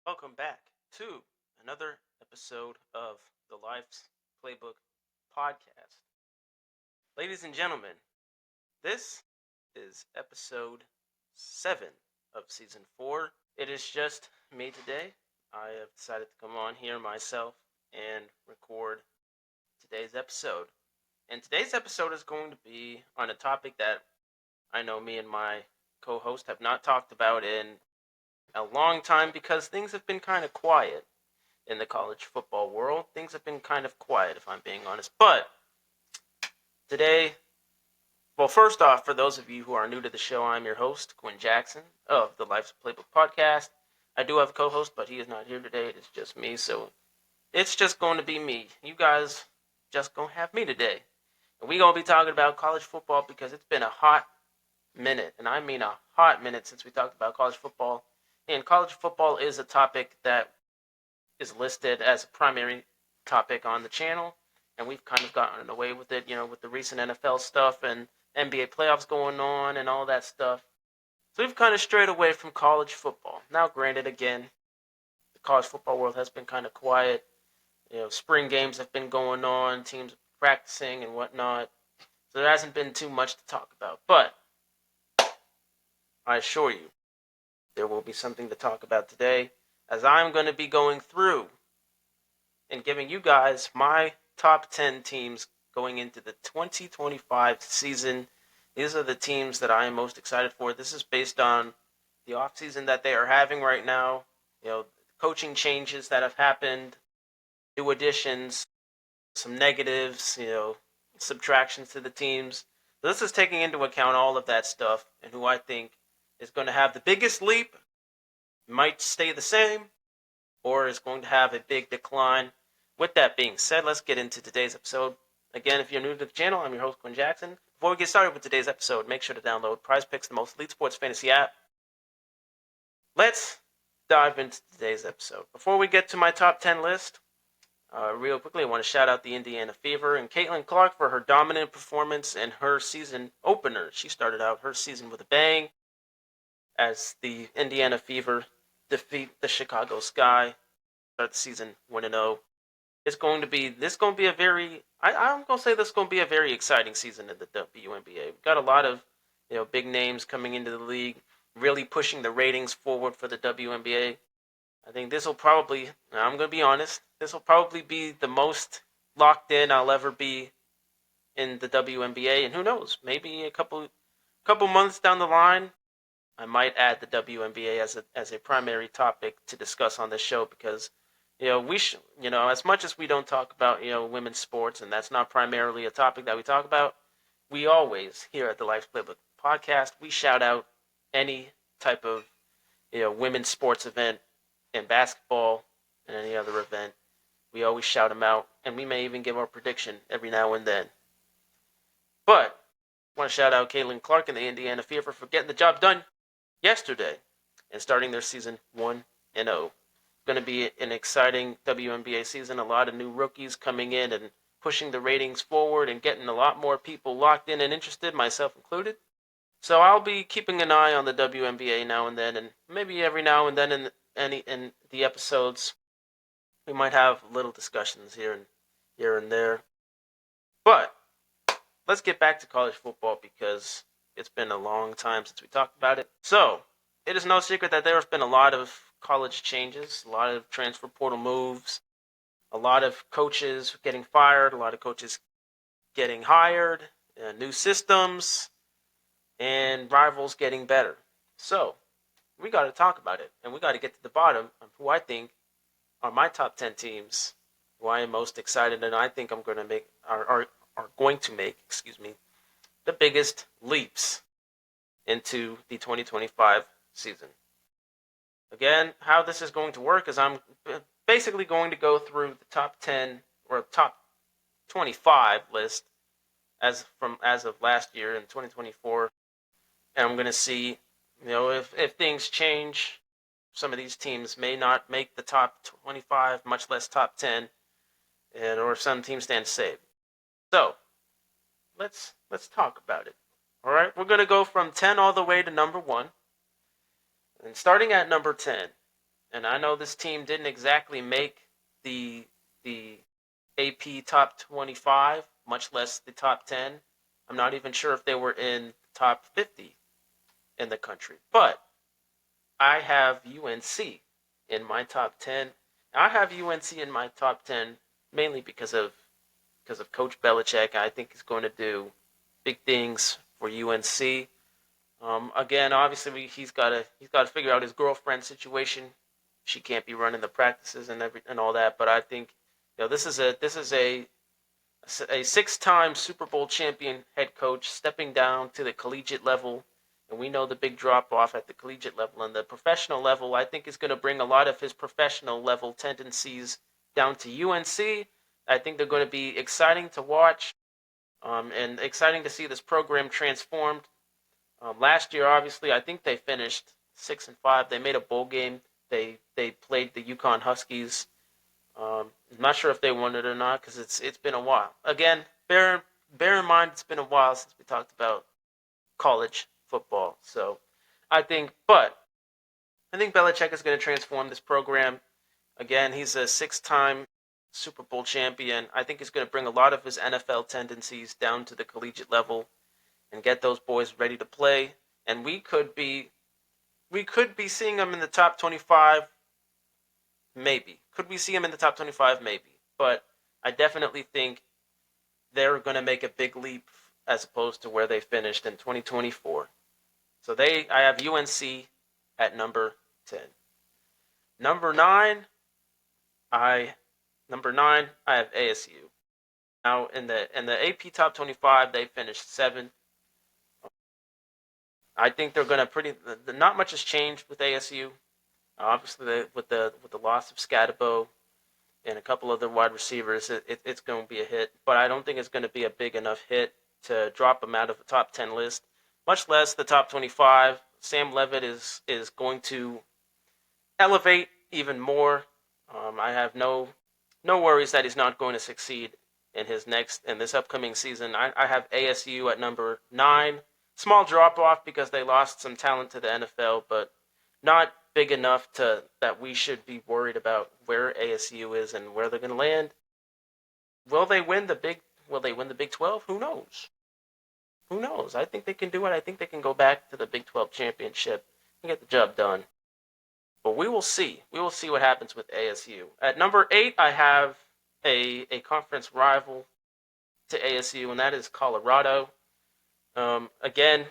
Welcome back to another episode of the Life's Playbook podcast. Ladies and gentlemen, this is episode 7 of season 4. It is just me today. I have decided to come on here myself and record today's episode. And today's episode is going to be on a topic that I know me and my co host have not talked about in a long time because things have been kind of quiet in the college football world. Things have been kind of quiet, if I'm being honest. But today, well, first off, for those of you who are new to the show, I'm your host, Quinn Jackson of the Life's Playbook podcast. I do have a co-host, but he is not here today. It is just me, so it's just going to be me. You guys just gonna have me today. And we gonna be talking about college football because it's been a hot minute, and I mean a hot minute since we talked about college football. And college football is a topic that is listed as a primary topic on the channel, and we've kind of gotten away with it, with the recent NFL stuff and NBA playoffs going on and all that stuff. So we've kind of strayed away from college football. Now, granted, again, the college football world has been kind of quiet. Spring games have been going on, teams practicing and whatnot. So there hasn't been too much to talk about. But I assure you, there will be something to talk about today, as I'm going to be going through and giving you guys my top 10 teams going into the 2025 season. These are the teams that I am most excited for. This is based on the offseason that they are having right now, coaching changes that have happened, new additions, some negatives, subtractions to the teams. So this is taking into account all of that stuff and who I think is going to have the biggest leap, might stay the same, or is going to have a big decline. With that being said, let's get into today's episode. Again, if you're new to the channel, I'm your host, Quinn Jackson. Before we get started with today's episode, make sure to download Prize Picks, the most elite sports fantasy app. Let's dive into today's episode. Before we get to my top 10 list, real quickly, I want to shout out the Indiana Fever and Caitlin Clark for her dominant performance in her season opener. She started out her season with a bang as the Indiana Fever defeat the Chicago Sky, start the season 1-0. This is going to be a very I'm going to say this is going to be a very exciting season in the WNBA. We've got a lot of big names coming into the league, really pushing the ratings forward for the WNBA. I think this will probably, I'm going to be honest, this will probably be the most locked in I'll ever be in the WNBA, and who knows, maybe a couple months down the line, I might add the WNBA as a primary topic to discuss on this show because, as much as we don't talk about, women's sports, and that's not primarily a topic that we talk about, we always, here at the Life's Playbook podcast, we shout out any type of, women's sports event in basketball and any other event. We always shout them out, and we may even give our prediction every now and then. But I want to shout out Caitlin Clark and the Indiana Fever for getting the job done yesterday and starting their season 1-0. It's going to be an exciting WNBA season. A lot of new rookies coming in and pushing the ratings forward and getting a lot more people locked in and interested, myself included. So I'll be keeping an eye on the WNBA now and then, and maybe every now and then in the episodes, we might have little discussions here and there. But let's get back to college football because it's been a long time since we talked about it. So, it is no secret that there has been a lot of college changes, a lot of transfer portal moves, a lot of coaches getting fired, a lot of coaches getting hired, new systems, and rivals getting better. So, we got to talk about it, and we got to get to the bottom of who I think are my top 10 teams, who I am most excited, and I think I'm going to make, are going to make, the biggest leaps into the 2025 season. Again, how this is going to work is I'm basically going to go through the top 10 or top 25 list as of last year in 2024, and I'm going to see, if things change. Some of these teams may not make the top 25, much less top 10, or some teams stand safe. So, let's talk about it. All right, we're going to go from 10 all the way to number 1. And starting at number 10, And I know this team didn't exactly make the AP top 25, much less the top 10. I'm not even sure if they were in the top 50 in the country. But I have UNC in my top 10. I have UNC in my top 10 mainly because of Coach Belichick. I think he's going to do big things for UNC. Again, obviously he's got to figure out his girlfriend situation. She can't be running the practices and all that. But I think this is a six-time Super Bowl champion head coach stepping down to the collegiate level, and we know the big drop-off at the collegiate level. And the professional level, I think, is going to bring a lot of his professional level tendencies down to UNC. I think they're going to be exciting to watch, and exciting to see this program transformed. Last year, obviously, I think they finished 6-5. They made a bowl game. They played the Yukon Huskies. I'm not sure if they won it or not because it's been a while. Again, bear in mind it's been a while since we talked about college football. So I think Belichick is going to transform this program. Again, he's a six-time Super Bowl champion. I think he's going to bring a lot of his NFL tendencies down to the collegiate level and get those boys ready to play. And we could be seeing them in the top 25. Maybe. Could we see him in the top 25? Maybe. But I definitely think they're going to make a big leap as opposed to where they finished in 2024. So I have UNC at number 10. Number 9, I I have ASU. Now in the AP top 25, they finished 7. I think they're going to not much has changed with ASU. Obviously, with the loss of Scatabo and a couple other wide receivers, it's going to be a hit. But I don't think it's going to be a big enough hit to drop them out of the top 10 list, much less the top 25. Sam Levitt is going to elevate even more. I have no worries that he's not going to succeed in this upcoming season. I have ASU at number 9. Small drop off because they lost some talent to the NFL, but not big enough that we should be worried about where ASU is and where they're going to land. Will they win the Big 12? Who knows? Who knows? I think they can do it. I think they can go back to the Big 12 championship and get the job done. But we will see. We will see what happens with ASU. At number 8, I have a conference rival to ASU, and that is Colorado. Again,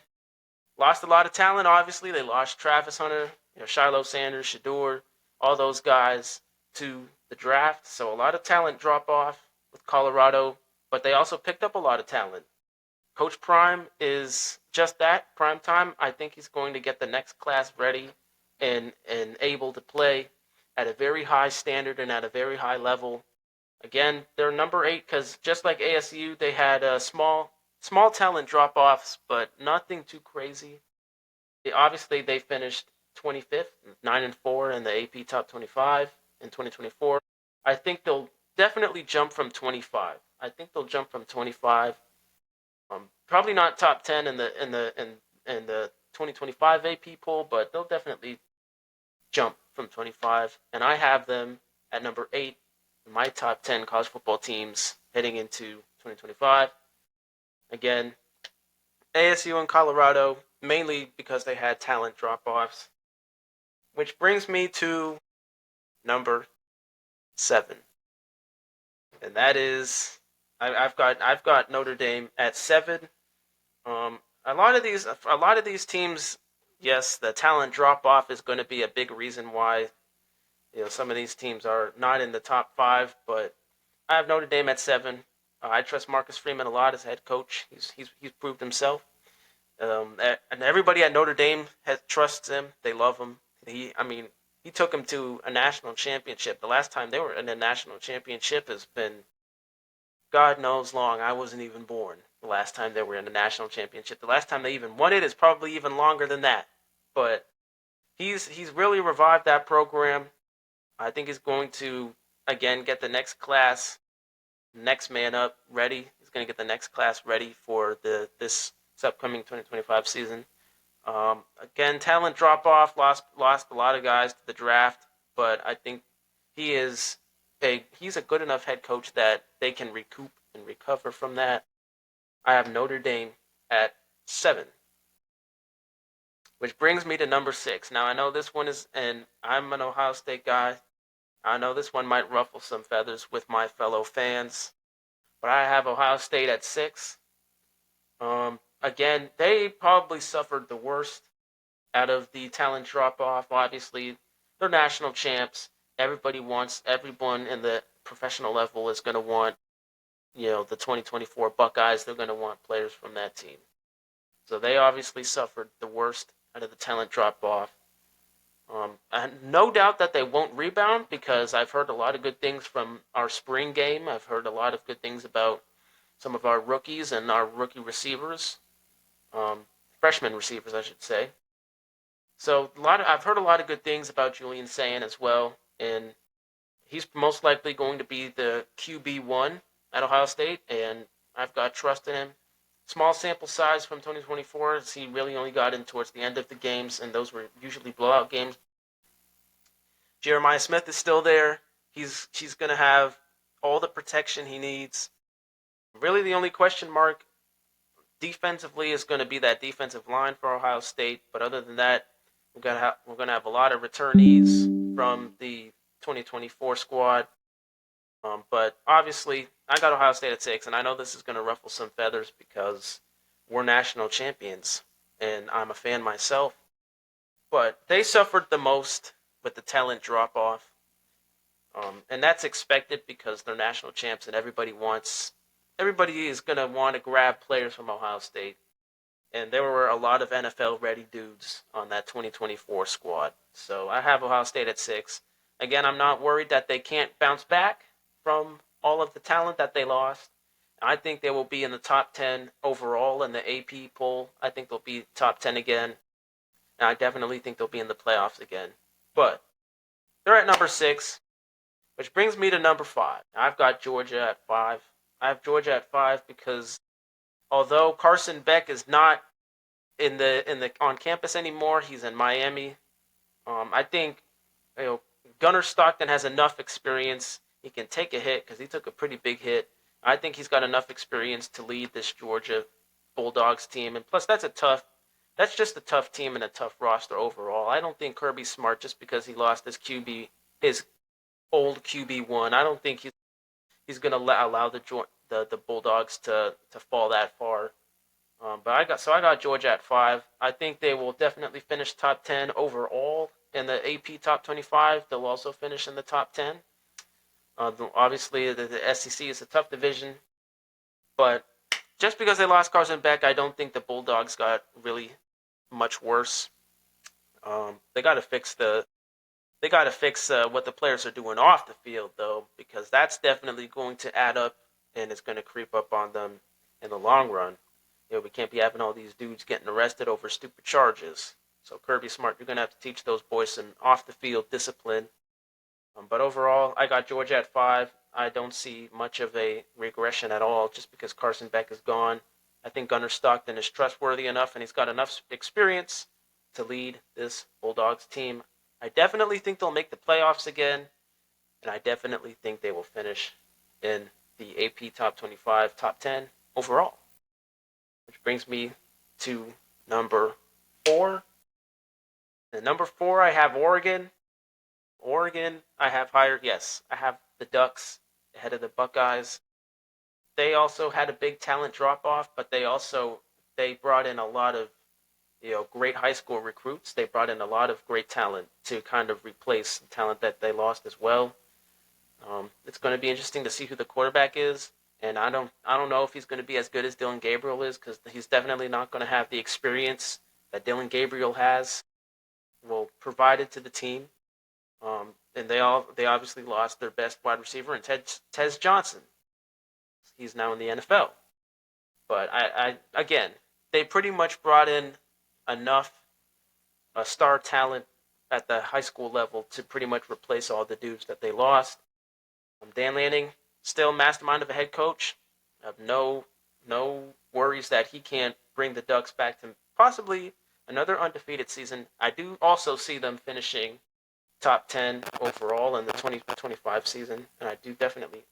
lost a lot of talent, obviously. They lost Travis Hunter, Shiloh Sanders, Shador, all those guys to the draft. So a lot of talent drop off with Colorado, but they also picked up a lot of talent. Coach Prime is just that, prime time. I think he's going to get the next class ready and able to play at a very high standard and at a very high level. Again, they're number 8 because just like ASU, they had small talent drop-offs, but nothing too crazy. Obviously, they finished 25th, 9-4 in the AP Top 25 in 2024. I think they'll definitely jump from 25. I think they'll jump from 25. Probably not top 10 in the 2025 AP poll, but they'll definitely jump from 25. And I have them at number 8 in my top 10 college football teams heading into 2025. Again, ASU and Colorado, mainly because they had talent drop-offs. Which brings me to number 7. And that is I've got Notre Dame at 7. A lot of these teams, yes, the talent drop-off is going to be a big reason why some of these teams are not in the top 5, but I have Notre Dame at 7. I trust Marcus Freeman a lot as head coach. He's proved himself. And everybody at Notre Dame trusts him. They love him. He took them to a national championship. The last time they were in a national championship has been God knows long. I wasn't even born the last time they were in a national championship. The last time they even won it is probably even longer than that. But he's really revived that program. I think he's going to, again, get the next class, next man up ready. He's going to get the next class ready for this upcoming 2025 season. Again, talent drop off, lost a lot of guys to the draft. but I think he's a good enough head coach that they can recoup and recover from that. I have Notre Dame at 7, which brings me to number 6. Now I know this one is, and I'm an Ohio State guy. I know this one might ruffle some feathers with my fellow fans, but I have Ohio State at 6. Again, they probably suffered the worst out of the talent drop off. Obviously, they're national champs. Everyone in the professional level is going to want, the 2024 Buckeyes. They're going to want players from that team. So they obviously suffered the worst out of the talent drop off. And no doubt that they won't rebound, because I've heard a lot of good things from our spring game. I've heard a lot of good things about some of our rookies and our rookie receivers, freshman receivers, I should say. So I've heard a lot of good things about Julian Sayin as well, and he's most likely going to be the QB1 at Ohio State, and I've got trust in him. Small sample size from 2024, as he really only got in towards the end of the games, and those were usually blowout games. Jeremiah Smith is still there. He's going to have all the protection he needs. Really, the only question mark defensively is going to be that defensive line for Ohio State. But other than that, we're going to have a lot of returnees from the 2024 squad. But obviously, I got Ohio State at 6, and I know this is going to ruffle some feathers because we're national champions, and I'm a fan myself. But they suffered the most with the talent drop-off, and that's expected because they're national champs, and everybody is going to want to grab players from Ohio State. And there were a lot of NFL-ready dudes on that 2024 squad. So I have Ohio State at 6. Again, I'm not worried that they can't bounce back from all of the talent that they lost. I think they will be in the top 10 overall in the AP poll. I think they'll be top 10 again. And I definitely think they'll be in the playoffs again. But they're at number 6, which brings me to number 5. I've got Georgia at 5. I have Georgia at 5 because although Carson Beck is not in the on campus anymore, he's in Miami. I think Gunnar Stockton has enough experience. He can take a hit because he took a pretty big hit. I think he's got enough experience to lead this Georgia Bulldogs team, and plus that's just a tough team and a tough roster overall. I don't think Kirby Smart, just because he lost his old QB1, I don't think he's going to allow the Bulldogs to fall that far. But I got Georgia at 5. I think they will definitely finish top 10 overall in the AP top 25. They'll also finish in the top 10. Obviously, the SEC is a tough division, but just because they lost Carson Beck, I don't think the Bulldogs got really much worse. They got to fix what the players are doing off the field, though, because that's definitely going to add up and it's going to creep up on them in the long run. We can't be having all these dudes getting arrested over stupid charges. So Kirby Smart, you're going to have to teach those boys some off-the-field discipline. But overall, I got Georgia at 5. I don't see much of a regression at all just because Carson Beck is gone. I think Gunnar Stockton is trustworthy enough and he's got enough experience to lead this Bulldogs team. I definitely think they'll make the playoffs again, and I definitely think they will finish in the AP top 25, top 10 overall. Which brings me to number 4. And number 4, I have Oregon. Oregon, I have higher. Yes, I have the Ducks ahead of the Buckeyes. They also had a big talent drop-off, but they brought in a lot of great high school recruits. They brought in a lot of great talent to kind of replace the talent that they lost as well. It's going to be interesting to see who the quarterback is, and I don't know if he's going to be as good as Dylan Gabriel is, because he's definitely not going to have the experience that Dylan Gabriel has, provided to the team. And they obviously lost their best wide receiver in Tez Johnson. He's now in the NFL. But again, they pretty much brought in enough star talent at the high school level to pretty much replace all the dudes that they lost. Dan Lanning, still mastermind of a head coach. I have no worries that he can't bring the Ducks back to possibly another undefeated season. I do also see them finishing top 10 overall in the 2025 season, and I do definitely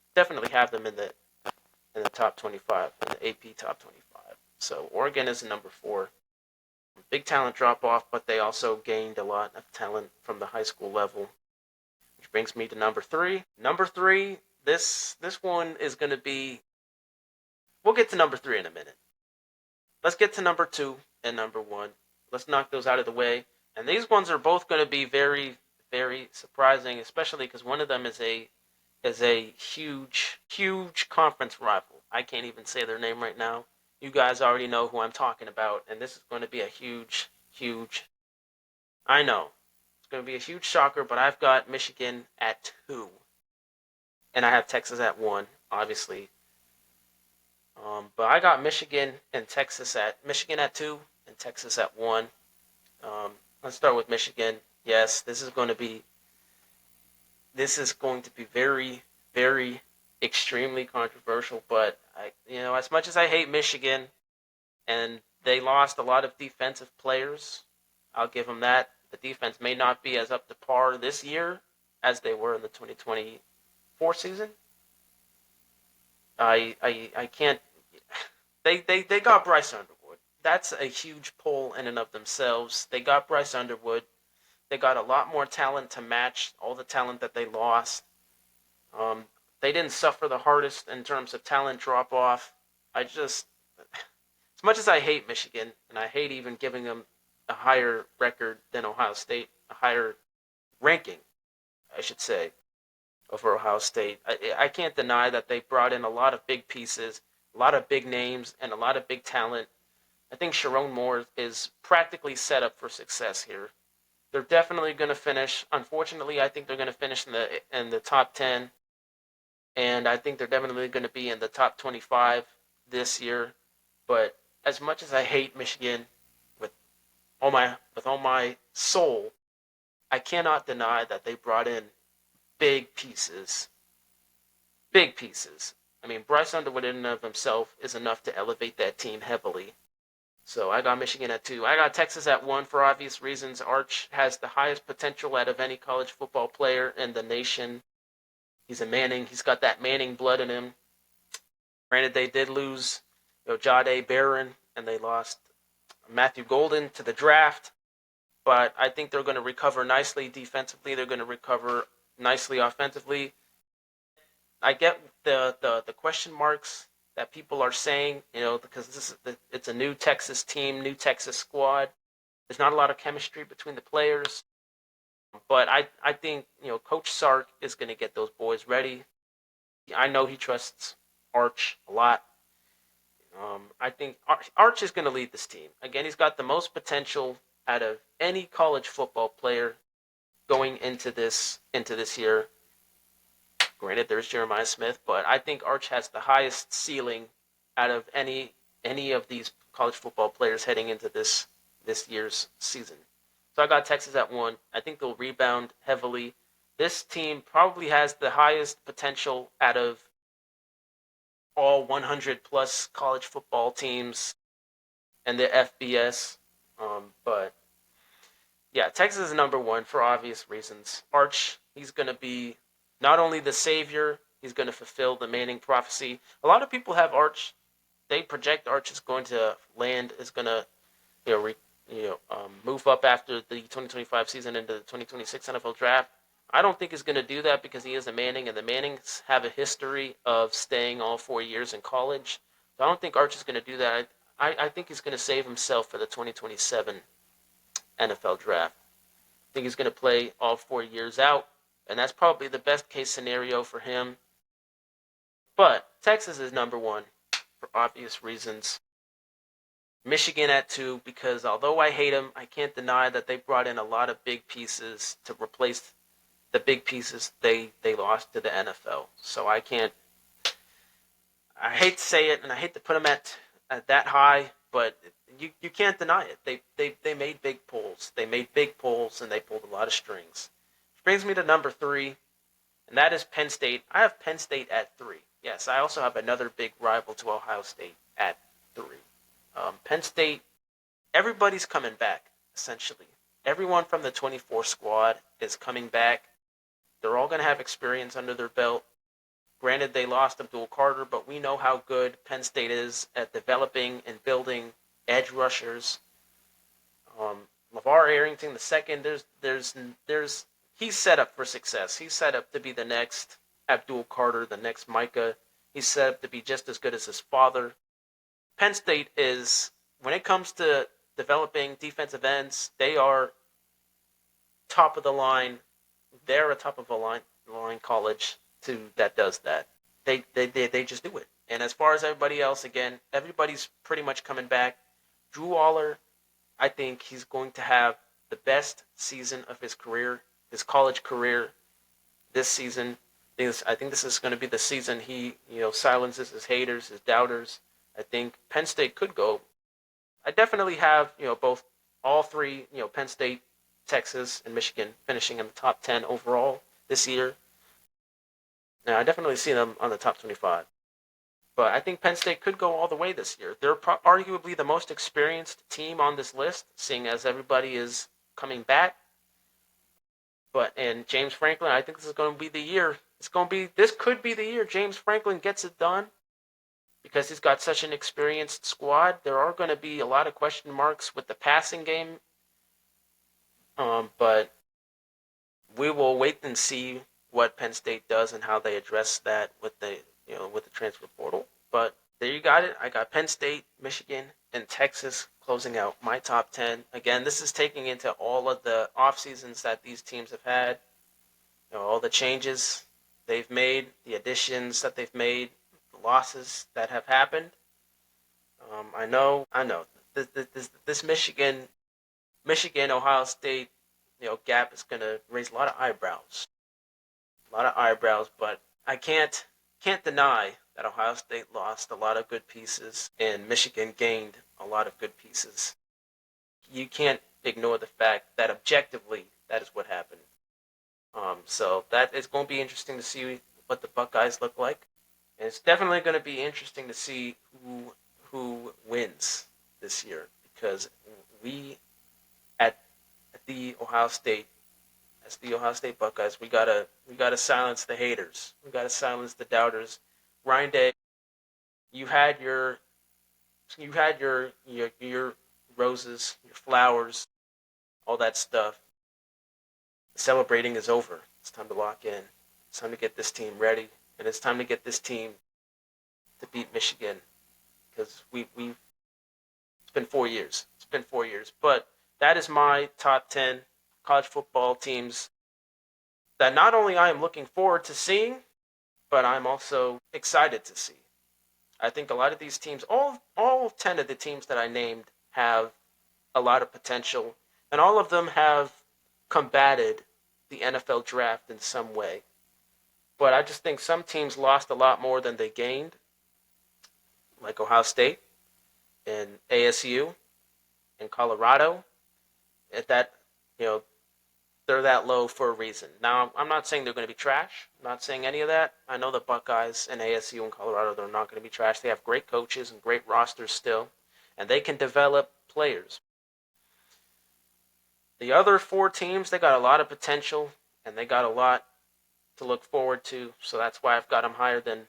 have them in the top 25, in the AP top 25. So Oregon is number 4. Big talent drop off, but they also gained a lot of talent from the high school level, which brings me to number 3. Number 3, this one is going to be. We'll get to number 3 in a minute. Let's get to number 2 and number 1. Let's knock those out of the way. And these ones are both going to be very, very surprising, especially because one of them is a huge conference rival. I can't even say their name right now. You guys already know who I'm talking about, and this is going to be a huge. I know it's going to be a huge shocker, but I've got Michigan at 2, and I have Texas at 1, obviously. But I got Michigan at 2 and Texas at 1. Let's start with Michigan. Yes, this is going to be very, very extremely controversial. But as much as I hate Michigan, and they lost a lot of defensive players, I'll give them that. The defense may not be as up to par this year as they were in the 2024 season. I can't. They got Bryce Underwood. That's a huge pull in and of themselves. They got Bryce Underwood. They got a lot more talent to match all the talent that they lost. They didn't suffer the hardest in terms of talent drop off. As much as I hate Michigan, and I hate even giving them a higher record than Ohio State, a higher ranking, I should say, over Ohio State, I can't deny that they brought in a lot of big pieces, a lot of big names, and a lot of big talent. I think Sharon Moore is practically set up for success here. They're definitely going to finish. Unfortunately, I think they're going to finish in the top 10, and I think they're definitely going to be in the top 25 this year. But as much as I hate Michigan with all my soul, I cannot deny that they brought in big pieces. Big pieces. I mean, Bryce Underwood in and of himself is enough to elevate that team heavily. So I got Michigan at 2. I got Texas at 1 for obvious reasons. Arch has the highest potential out of any college football player in the nation. He's a Manning. He's got that Manning blood in him. Granted, they did lose Jahdae Barron, and they lost Matthew Golden to the draft. But I think they're going to recover nicely defensively. They're going to recover nicely offensively. I get the question marks that people are saying, because it's a new Texas team, new Texas squad. There's not a lot of chemistry between the players. But I think, Coach Sark is going to get those boys ready. I know he trusts Arch a lot. I think Arch is going to lead this team. Again, he's got the most potential out of any college football player going into this year. Granted, there's Jeremiah Smith, but I think Arch has the highest ceiling out of any of these college football players heading into this year's season. So I got Texas at 1. I think they'll rebound heavily. This team probably has the highest potential out of all 100 plus college football teams and the FBS. But yeah, Texas is number 1 for obvious reasons. Arch, he's going to be not only the savior, he's going to fulfill the Manning prophecy. A lot of people have Arch. They project Arch is going to move up after the 2025 season into the 2026 NFL draft. I don't think he's going to do that because he is a Manning, and the Mannings have a history of staying all 4 years in college. So I don't think Arch is going to do that. I think he's going to save himself for the 2027 NFL draft. I think he's going to play all 4 years out, and that's probably the best case scenario for him. But Texas is number 1 for obvious reasons. Michigan at 2 because although I hate them, I can't deny that they brought in a lot of big pieces to replace the big pieces they lost to the NFL. So I hate to say it, and I hate to put them at that high, but you can't deny it. They made big pulls. They made big pulls, and they pulled a lot of strings. Which brings me to number 3, and that is Penn State. I have Penn State at 3. Yes, I also have another big rival to Ohio State at 3. Penn State, everybody's coming back, essentially. Everyone from the 24 squad is coming back. They're all going to have experience under their belt. Granted, they lost Abdul Carter, but we know how good Penn State is at developing and building edge rushers. LeVar Arrington II, there's he's set up for success. He's set up to be the next Abdul Carter, the next Micah. He's set up to be just as good as his father. Penn State is, when it comes to developing defensive ends, they are top of the line. They're a top of the line college that does that. They just do it. And as far as everybody else, again, everybody's pretty much coming back. Drew Aller, I think he's going to have the best season of his career, his college career, this season. I think this is going to be the season he, silences his haters, his doubters. I think Penn State could go. I definitely have, all three, Penn State, Texas, and Michigan finishing in the top 10 overall this year. Now, I definitely see them on the top 25. But I think Penn State could go all the way this year. They're arguably the most experienced team on this list, seeing as everybody is coming back. And James Franklin, I think this is going to be the year. This could be the year James Franklin gets it done, because he's got such an experienced squad. There are going to be a lot of question marks with the passing game. But we will wait and see what Penn State does and how they address that with the transfer portal. But there you got it. I got Penn State, Michigan, and Texas closing out my top 10. Again, this is taking into all of the off seasons that these teams have had, all the changes they've made, the additions that they've made, the losses that have happened. I know. This Michigan, Ohio State, gap is going to raise a lot of eyebrows. But I can't deny that Ohio State lost a lot of good pieces and Michigan gained a lot of good pieces. You can't ignore the fact that objectively that is what happened. So that is going to be interesting to see what the Buckeyes look like. And it's definitely going to be interesting to see who wins this year, because we at the Ohio State, as the Ohio State Buckeyes, we gotta silence the haters. We gotta silence the doubters. Ryan Day, you had your roses, your flowers, all that stuff. The celebrating is over. It's time to lock in. It's time to get this team ready, and it's time to get this team to beat Michigan, because it's been 4 years. It's been 4 years. But that is my top 10 college football teams that not only I am looking forward to seeing, but I'm also excited to see. I think a lot of these teams, all 10 of the teams that I named, have a lot of potential, and all of them have combated the NFL draft in some way. But I just think some teams lost a lot more than they gained, like Ohio State and ASU and Colorado. At that, they're that low for a reason. Now, I'm not saying they're going to be trash. I'm not saying any of that. I know the Buckeyes and ASU and Colorado, they're not going to be trash. They have great coaches and great rosters still, and they can develop players. The other 4 teams, they got a lot of potential, and they got a lot to look forward to, so that's why I've got them higher than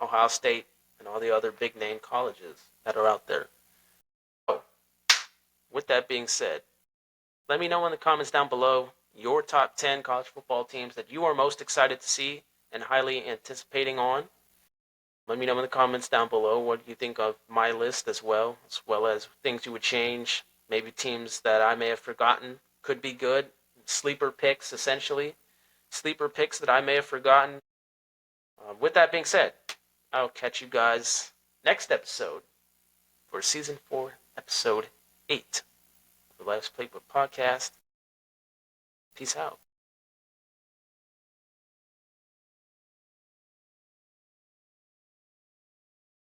Ohio State and all the other big-name colleges that are out there. So, with that being said, let me know in the comments down below your top 10 college football teams that you are most excited to see and highly anticipating on. Let me know in the comments down below what you think of my list as well as things you would change, maybe teams that I may have forgotten could be good, sleeper picks essentially, sleeper picks that I may have forgotten. With that being said, I'll catch you guys next episode for Season 4, Episode 8. The Life's Playbook podcast. Peace out.